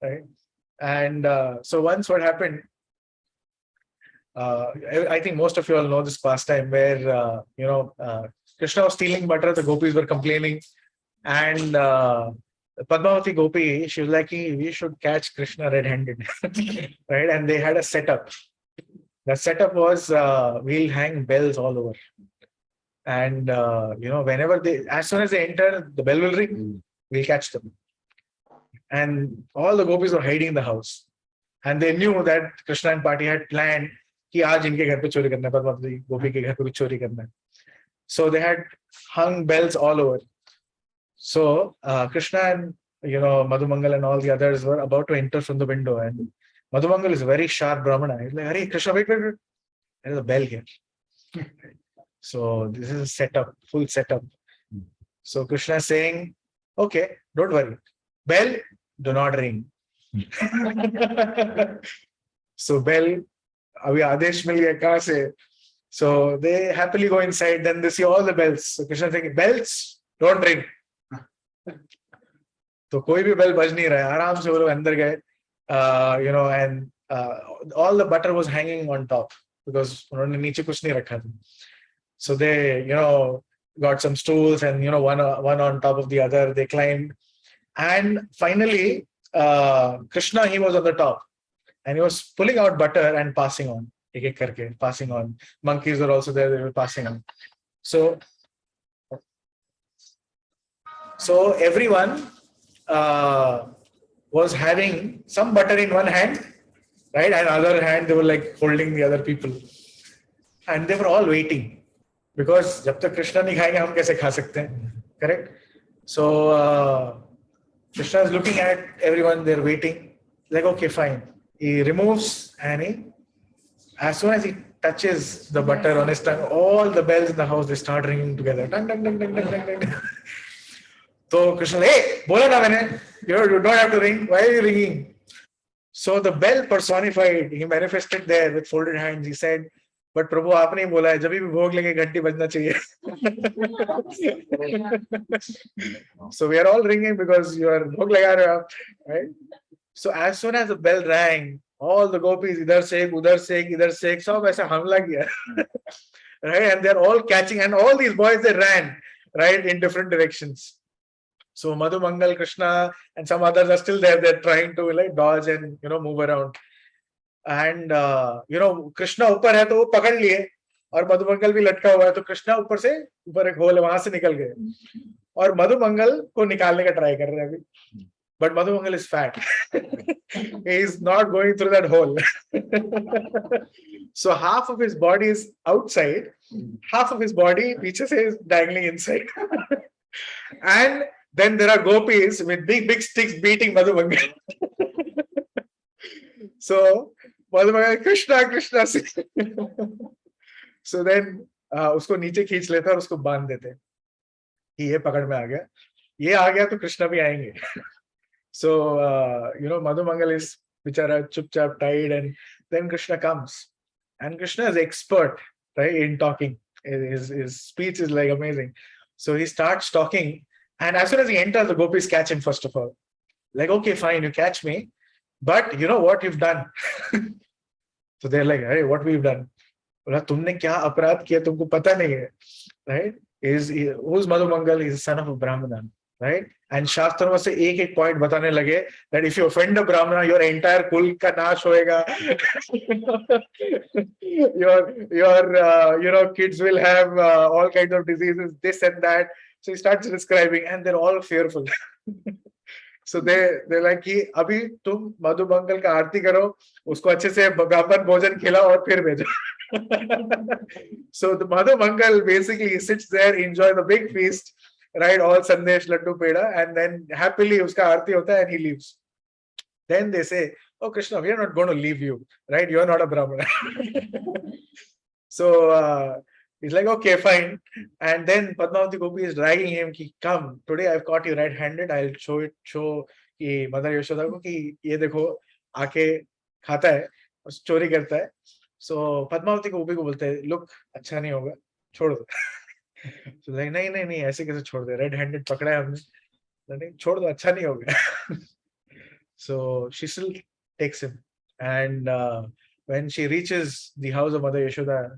S2: right? And so once what happened, I think most of you all know this pastime where, Krishna was stealing butter, the gopis were complaining, and Padmavati Gopi, she was like, we should catch Krishna red-handed, right? And they had a setup. The setup was, we'll hang bells all over. And, whenever as soon as they enter, the bell will ring, we'll catch them. And all the gopis were hiding in the house. And they knew that Krishna and Party had planned कि आज इनके घर पे चोरी करना है, पद्मावती गोपी के घर पे भी चोरी करना है. So they had hung bells all over. So Krishna and Madhumangal and all the others were about to enter from the window, and Madhumangal is a very sharp Brahmana. He's like, "Hare Krishna, wait. There is a bell here." So this is a setup, full setup. So Krishna is saying, "Okay, don't worry. Bell, do not ring." So bell, abhi adesh mil gaya kahan se? So they happily go inside. Then they see all the bells. So Krishna is saying, "Bells, don't ring." तो कोई भी bell बज नहीं रहा है, आराम से वो लोग अंदर गए, and all the butter was hanging on top because उन्होंने नीचे कुछ नहीं रखा था. So they got some stools and one on top of the other, they climbed, and finally Krishna, he was on the top and he was pulling out butter and passing on, ek karke passing on. Monkeys were also there, they were passing on. So everyone was having some butter in one hand, right, and other hand they were like holding the other people, and they were all waiting because jab tak Krishna nahi khayenge hum kaise kha sakte hain, correct? So Krishna is looking at everyone, they're waiting, like, okay, fine. He removes, and as soon as he touches the butter on his tongue, all the bells in the house, they start ringing together. Dang, dang, dang, dang, dang, dang, dang. So Krishna, hey, bola na maine, you don't have to ring. Why are you ringing? So the bell personified, he manifested there with folded hands. He said, "But Prabhu, aapne hi bola hai, jab bhi bhog lenge ghanti bajna chahiye." So we are all ringing because you are bhog laga rahe ho, right? So as soon as the bell rang, all the gopis, idhar se ek, udhar se ek, idhar se ek, sab aisa hamla kiya, right? And they're all catching, and all these boys, they ran, right, in different directions. So Madhumangal, Krishna, and some others are still there. They're trying to like dodge and move around. And Krishna upar hai to wo pakad liye. और मधुमंगल भी लटका हुआ है, तो कृष्णा ऊपर से, ऊपर एक होल है, वहां से निकल गए और मधुमंगल को निकालने का ट्राई कर रहे हैं अभी, but Madhumangal is fat. He is not going through that hole. So half of his body is outside, half of his body पीछे से is dangling inside. And then there are gopis with big sticks beating Madhumangal. So Madhumangal, Krishna. So then उसको नीचे खींच लेते और उसको बांध देते कि ये पकड़ में आ गया, ये आ गया तो कृष्णा भी आएंगे. So, Madhumangal is bichara chupchap tied, and then Krishna comes. And Krishna is expert, right, in talking. His speech is like amazing. So he starts talking, and as soon as he enters, the gopis catch him first of all. Like, okay, fine, you catch me, but you know what you've done? So they're like, hey, what we've done? बोला तुमने क्या अपराध किया तुमको पता नहीं है, right? Who's Madhumangal? He's the son of a Brahmana. Right? And शास्त्रों से एक पॉइंट बताने लगे that if you offend a Brahmana, your entire कुल का नाश होएगा. Your kids will have all kinds of diseases, this and that. So he starts describing, and they're all fearful. So they're like कि अभी तुम मधुमंगल का आरती करो, उसको अच्छे से ब्राह्मण भोजन खिलाओ और फिर भेजो. So the Madhumangal basically sits there, enjoy the big feast, right? All Sandesh, Laddu, Peda, and then happily uska aarti hota hai and he leaves. Then they say, oh Krishna, we are not going to leave you, right? You are not a Brahmana. So he's like, okay, fine. And then Padmavati Gopi is dragging him, ki, come, today I've caught you red-handed. I'll show ki Mother Yashoda ko ki ye dekho, aake khata hai, chori karta hai. So Padmavati Gopi ko bolte hai, look, अच्छा नहीं होगा, छोड़ दो. So like, नहीं ऐसे कैसे छोड़ दे, red handed पकड़ा है हमने, नहीं छोड़ दो, अच्छा नहीं होगा. So she still takes him, and when she reaches the house of Mother Yashoda,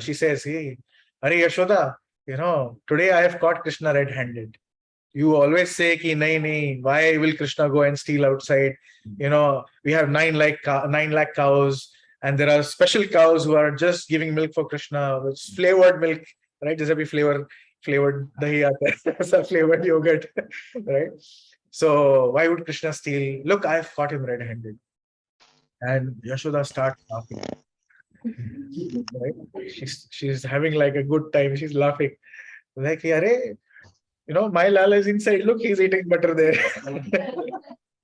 S2: she says, hey, Hare Yashoda, today I have caught Krishna red-handed. You always say ki nahi, why will Krishna go and steal outside? We have 9 lakh cows, and there are special cows who are just giving milk for Krishna, which flavored milk, right? Just be flavored dahi aata hai, flavored yogurt, right? So why would Krishna steal? Look, I've caught him red-handed. And Yashoda starts laughing. Right? She's having like a good time. She's laughing. Like, Yare, my Lala is inside. Look, he's eating butter there.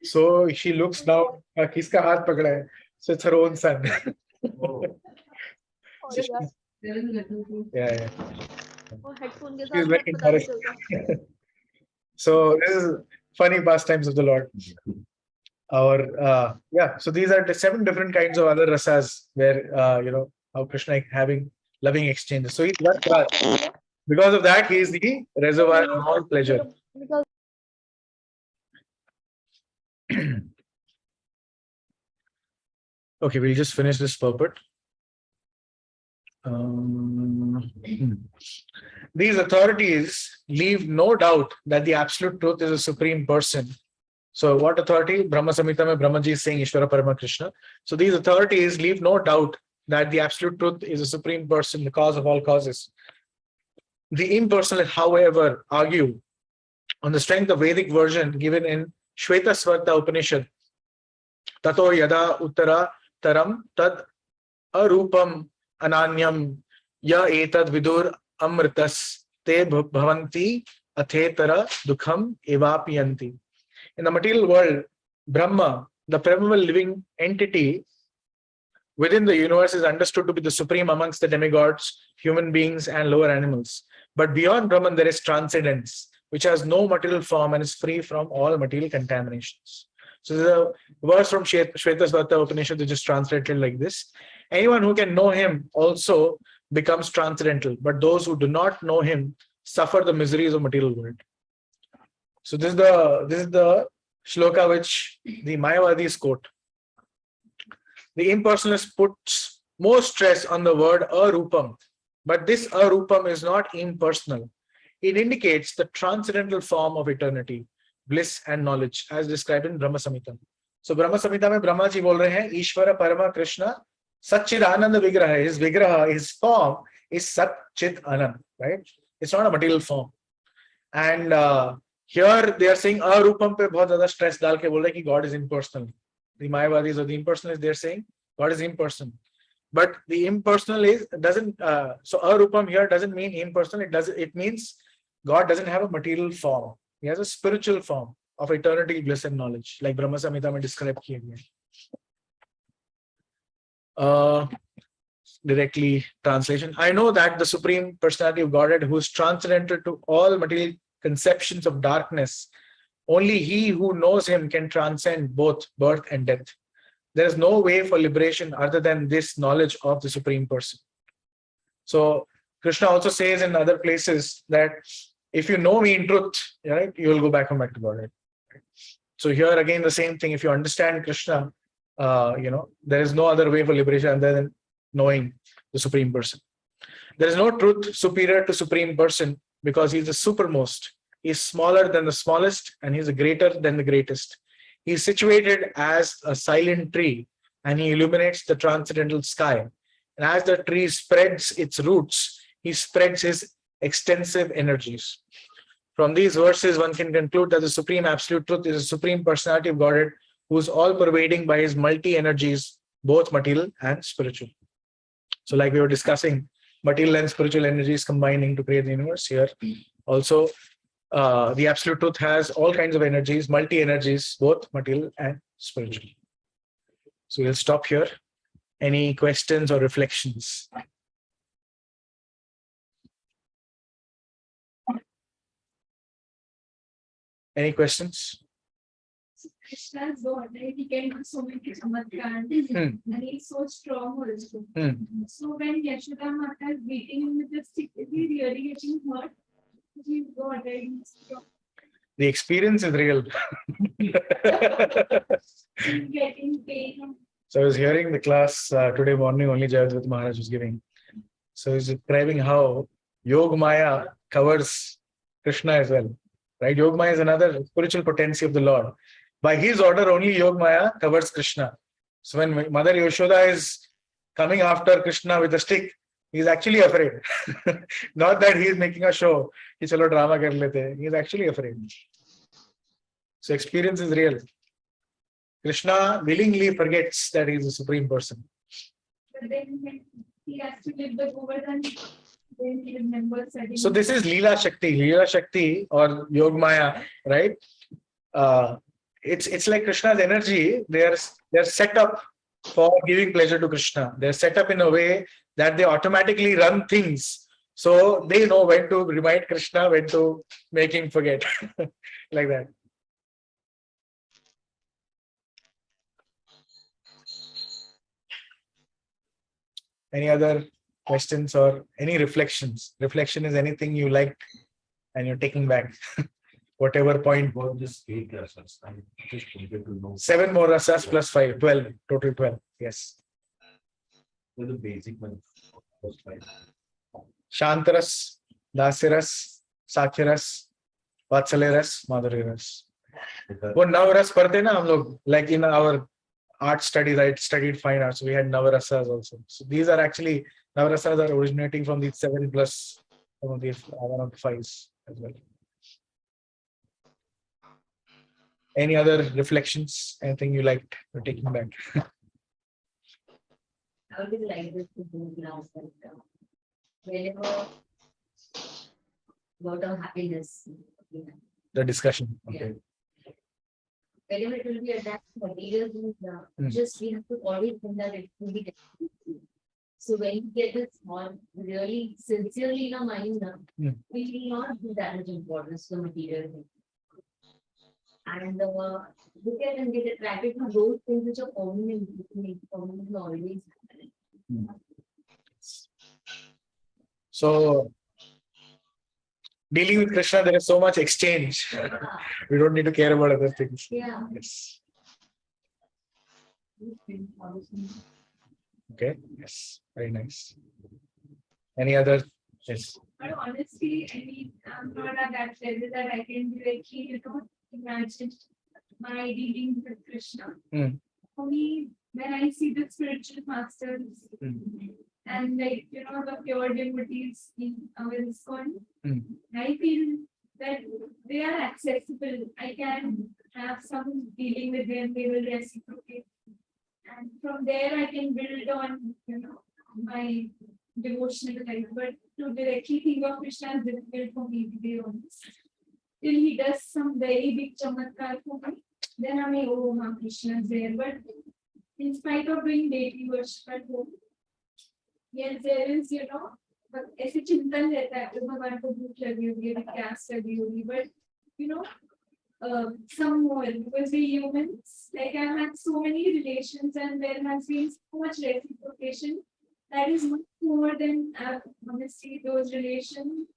S2: So she looks now. Kiska haath pakda hai? So it's her own son. Yeah. She's very embarrassed. So this is funny pastimes of the Lord. So these are the 7 different kinds of other rasas where how Krishna is having loving exchanges. So he's Ras. Because of that, he is the reservoir of all pleasure. Okay, we'll just finish this purport. These authorities leave no doubt that the absolute truth is a supreme person. So what authority? Brahma Samhita mein Brahmaji is saying Ishvara Parama Krishna. So these authorities leave no doubt that the absolute truth is a supreme person, the cause of all causes. The impersonalists, however, argue on the strength of Vedic version given in Shvetasvarta Upanishad. Tato yada uttara taram tad arupam ananyam ya etad vidur amritas te bhavanti athetara dukham evapiyanti. In the material world, Brahma, the primeval living entity within the universe, is understood to be the supreme amongst the demigods, human beings, and lower animals. But beyond Brahman, there is transcendence, which has no material form and is free from all material contaminations. So there's a verse from Shvetasvarta Upanishad which is translated like this. Anyone who can know him also becomes transcendental, but those who do not know him suffer the miseries of material world. So this is the shloka which the Mayavadis quote. The impersonalist puts more stress on the word arupam, but this arupam is not impersonal. It indicates the transcendental form of eternity, bliss and knowledge, as described in Brahma Samhita. So Brahma Samhita mein Brahma ji bol rahe hain, Ishvara Parama Krishna Satchid Ananda Vigraha, his form is Sat Chit Anand, right? It's not a material form. And here they are saying Arupam pe bahut zyada stress dal ke bol rahe ki God is impersonal. The Mayavadis or the impersonalists, they're saying God is impersonal. But the impersonal doesn't so Arupam here doesn't mean impersonal. It means God doesn't have a material form. He has a spiritual form of eternity, bliss, and knowledge, like Brahma Samhita mein described here. Directly translation. I know that the Supreme Personality of Godhead, who is transcendental to all material conceptions of darkness, only he who knows him can transcend both birth and death. There is no way for liberation other than this knowledge of the Supreme Person. So Krishna also says in other places that if you know me in truth, right, you will go back to Godhead. So here again the same thing. If you understand Krishna, there is no other way for liberation other than knowing the Supreme Person. There is no truth superior to Supreme Person because he's the supermost. He's smaller than the smallest and he's greater than the greatest. He's situated as a silent tree and he illuminates the transcendental sky. And as the tree spreads its roots, he spreads his extensive energies. From these verses, one can conclude that the Supreme Absolute Truth is the Supreme Personality of Godhead, who is all-pervading by his multi-energies, both material and spiritual. So like we were discussing, material and spiritual energies combining to create the universe here. Also, the Absolute Truth has all kinds of energies, multi-energies, both material and spiritual. So we'll stop here. Any questions or reflections? Any questions?
S5: Krishna's God, right? He can do so many chamatkar, and he's so strong also. So when Yashoda Mata is beating him with the stick, is he really getting hurt? He's God, right? He's strong.
S2: The experience is real.
S5: He's getting pain.
S2: So I was hearing the class today morning, only Jayadvaita Maharaj was giving. So he's describing how Yog Maya covers Krishna as well. Right? Yog Maya is another spiritual potency of the Lord. By his order, only Yog Maya covers Krishna. So when Mother Yashoda is coming after Krishna with a stick, he is actually afraid. Not that he is making a show. He's a drama kar lete. He is actually afraid. So experience is real. Krishna willingly forgets that he is the Supreme Person.
S5: But then when he has to live the Govardhan, then he remembers that.
S2: So this is Leela Shakti or Yog Maya, right? It's like Krishna's energy. They're set up for giving pleasure to Krishna. They're set up in a way that they automatically run things. So they know when to remind Krishna, when to make him forget. Like that. Any other questions or any reflections? Reflection is anything you liked and you're taking back. Whatever point.
S6: About this 8 rasas, I just wanted to know.
S2: 7 more rasas plus 5, 12, total 12. Yes.
S6: So the basic one. First 5.
S2: Shantaras, Dasiras, Sakhiras, Vatsaleras, Madhuriras. वो नवरस पढ़ते ना हम लोग, like in our art studies, I studied fine arts, we had navarasas also. So these are actually, navarasas are originating from these 7 plus some of these 1 of the 5s as well. Any other reflections? Anything you liked or taking back?
S3: I would like this to do now, whenever about our happiness.
S2: The discussion. Okay.
S3: Whenever it will be attached to materials, just we have to always think that it will be different. So when you get this small, really sincerely in our mind, we will not give that much importance to material things. And look at and get attracted to those things which are permanent, always happening.
S2: So dealing with Krishna, there is so much exchange. We don't need to care about other things.
S3: Yeah.
S2: Yes. Okay. Yes. Very nice. Any other? Yes.
S5: But honestly, I mean, I'm not at that level that I can directly, imagine my dealing with Krishna. for me, when I see the spiritual masters and like, the pure devotees in our ISKCON, I feel that they are accessible. I can have some dealing with them, they will reciprocate. And from there I can build on, my devotional life. But to directly think of Krishna is difficult for me, to be honest. Till he does some very big chamatkar for me, then I may, oh, Krishna is there. But in spite of doing daily worship at home, yes, there is, but ऐसे चिंतन रहता है, ओ भगवान को भूख लगी होगी, अभी प्यास लगी होगी, but some more, because we humans, like I've had so many relations and there has been so much reciprocation that is much more than honestly those relations,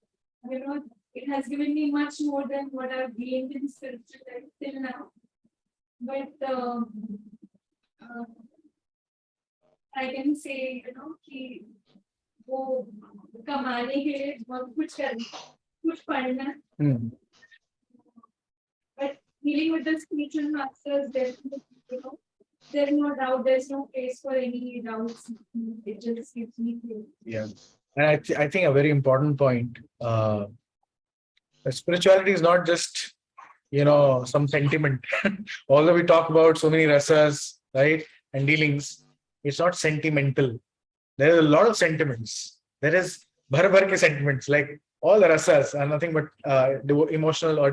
S5: it has given me much more than what I've gained in spiritual life till now. But I can say, कि वो कमाने के लिए बहुत कुछ करना, कुछ पढ़ना. But dealing with the spiritual masters, there's no doubt, there's no place for any doubts. It just gives me clear.
S2: Yeah, and I think a very important point. Spirituality is not just some sentiment. Although we talk about so many rasas, right, and dealings, it's not sentimental. There is a lot of sentiments. There is bhar ke sentiments, like all the rasas are nothing but emotional or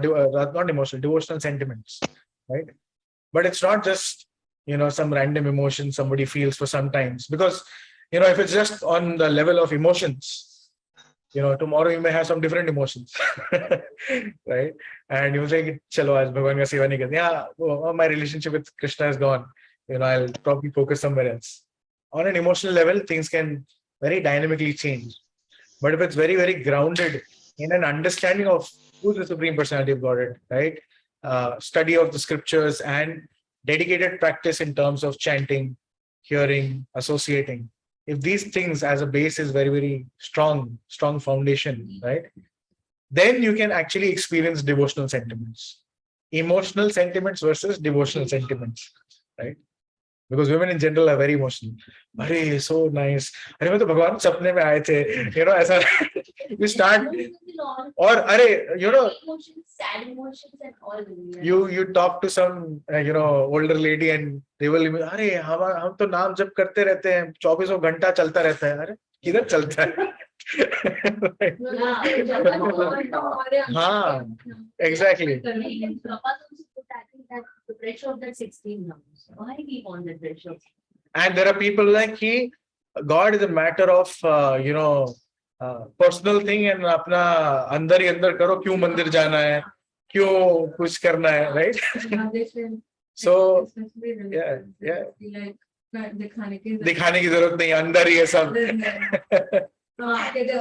S2: not emotional, devotional sentiments, right? But it's not just some random emotion somebody feels for sometimes, because if it's just on the level of emotions, tomorrow you may have some different emotions, right? And you think, chalo, aaj Bhagwan ka seva nahi karni. Yeah, my relationship with Krishna is gone. I'll probably focus somewhere else. On an emotional level, things can very dynamically change. But if it's very, very grounded in an understanding of who the Supreme Personality of Godhead, right? Study of the scriptures and dedicated practice in terms of chanting, hearing, associating. If these things as a base is very, very strong foundation, right? Then you can actually experience devotional sentiments. Emotional sentiments versus devotional sentiments, right? Because women in general are very emotional. Arey, so nice. अरे मैं तो भगवान सपने में आए थे. ऐसा you start or
S3: emotions, sad emotions and all.
S2: You talk to some older lady and they will अरे हम तो नाम जप करते रहते हैं, 24 घंटा चलता रहता है. अरे किधर चलता है? हाँ, exactly.
S3: The pressure of that 16 numbers. Why keep on the pressure?
S2: And there are people like God is a matter of personal thing and अपना अंदर ही अंदर करो, क्यों मंदिर जाना है, क्यों कुछ करना है, right? So yeah. दिखाने की जरूरत नहीं, अंदर ही है सब.
S3: And this is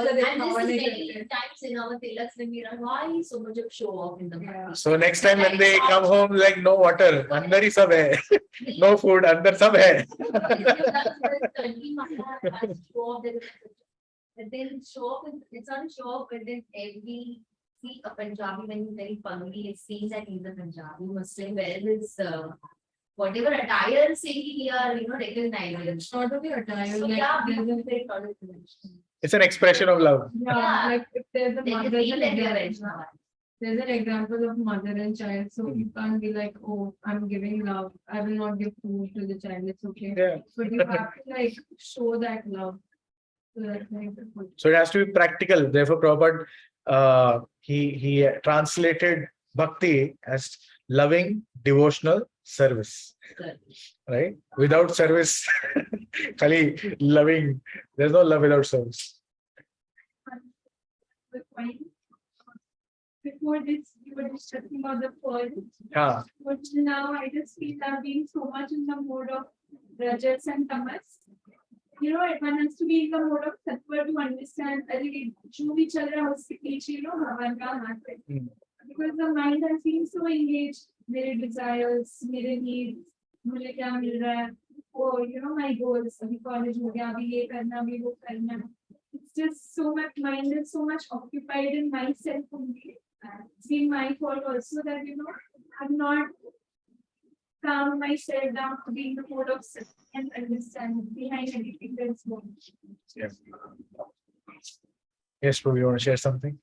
S3: many times in our tilaks when we run, why so much of show off in the back?
S2: So next time when they come home, like no water, अंदर ही सब है, no food, अंदर सब है.
S3: But then show off, it's not a show off, but then every see a Punjabi when he's very funny, it seems that he's a Punjabi Muslim, where his whatever attire say he are recognized.
S5: It's not only attire,
S3: So
S5: like
S3: yeah,
S5: there's a
S3: very colorful.
S2: It's an expression of love.
S5: yeah, like if there's a
S3: They
S5: mother,
S3: feel that they are Vaishnava.
S5: there's an example of mother and child, so you can't be like, oh, I'm giving love, I will not give food to the child, it's okay.
S2: Yeah.
S5: But you have to like show that love. So that's like the point.
S2: So it has to be practical. Therefore, Prabhupada, he translated bhakti as loving devotional service, right? Without service, khali loving, there's no love without service.
S5: The point. Before this, you were discussing about the pearl.
S2: Yeah.
S5: But now I just feel I'm being so much in the mode of rajas and tamas. One has to be in the mode of sattva to understand जो भी चल रहा है उसके पीछे भगवान का हाथ है. Because the mind has been so engaged, मेरे desires, मेरे needs, मुझे क्या मिल रहा है, my goals, अभी college हो गया, अभी ये करना, अभी वो करना. It's just so much, mind is so much occupied in myself only. It's been my fault also that I'm not calm myself down to be in the mode of sit and understand behind anything that's going.
S2: Yes. Yes, Prabhu, you want to share something?